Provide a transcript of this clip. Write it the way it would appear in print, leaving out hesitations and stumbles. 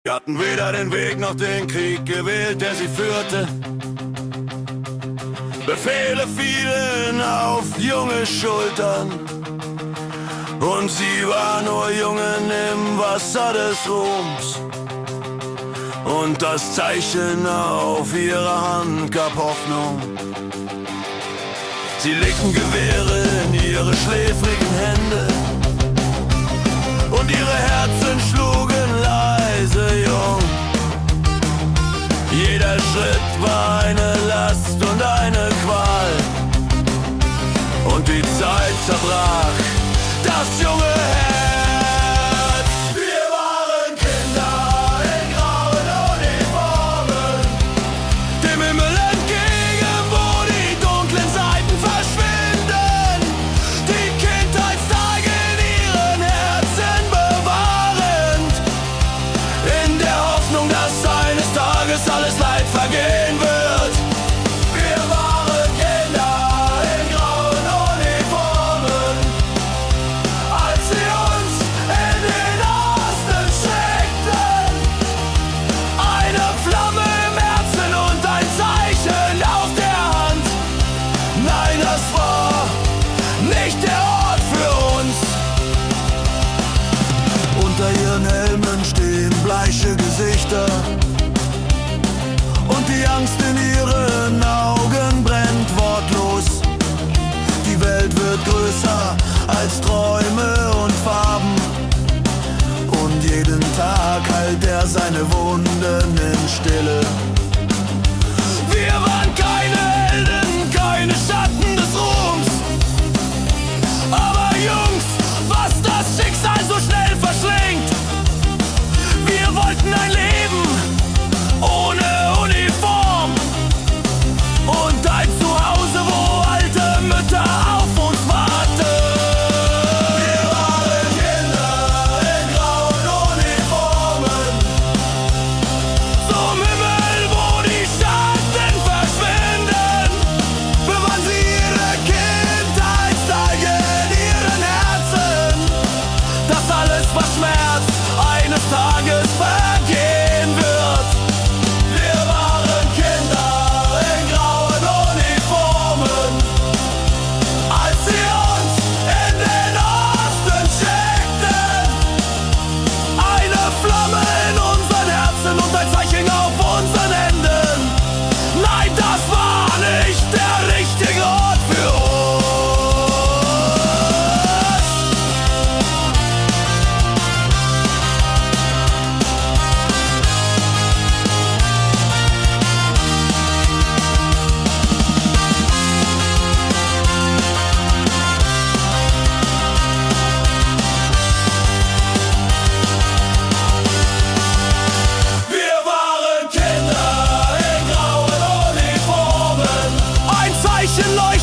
Wir hatten weder den Weg noch den Krieg gewählt, der sie führte. Befehle fielen auf junge Schultern, und sie war nur Jungen im Wasser des Ruhms. Und das Zeichen auf ihrer Hand gab Hoffnung. Sie legten Gewehre in ihre schläfrigen Hände, und ihre Herzen schlugen leise jung. Jeder Schritt war eine Last und eine Qual, und die Zeit zerbrach das junge Herz. Wir waren Kinder in grauen Uniformen, dem Himmel entgegen, wo die dunklen Seiten verschwinden, die Kindheitstage in ihren Herzen bewahrend, in der Hoffnung, dass eines Tages alles Leid vergehen wird. Wir waren Kinder in grauen Uniformen, als sie uns in den Osten schickten. Eine Flamme im Herzen und ein Zeichen auf der Hand. Nein, das war nicht der Ort für uns. Unter ihren Helmen stehen bleiche Gesichter, und die Angst in ihren Augen brennt wortlos. Die Welt wird größer als Träume und Farben, und jeden Tag heilt er seine Wunden in Stille. Wir waren keine Helden, keine Schatten des Ruhms, aber Jungs, was das Schicksal so schnell verschlingt. Wir wollten ein Leben ohne Uniform und ein Zuhause, wo alte Mütter auf uns warten. Wir waren Kinder in grauen Uniformen, zum Himmel, wo die Schatten verschwinden, bewahren sie ihre Kindheitstage in ihren Herzen. Das alles war Schmerz, eines Tages vergehen wird. Wir waren Kinder in grauen Uniformen, als sie uns in den Osten schickten. Eine Flamme in unseren Herzen und ein Zeichen auf unseren Händen. Nein, das war nicht der richtige Ort für uns. Wir waren Kinder in grauen Uniformen, ein Zeichen leuchtet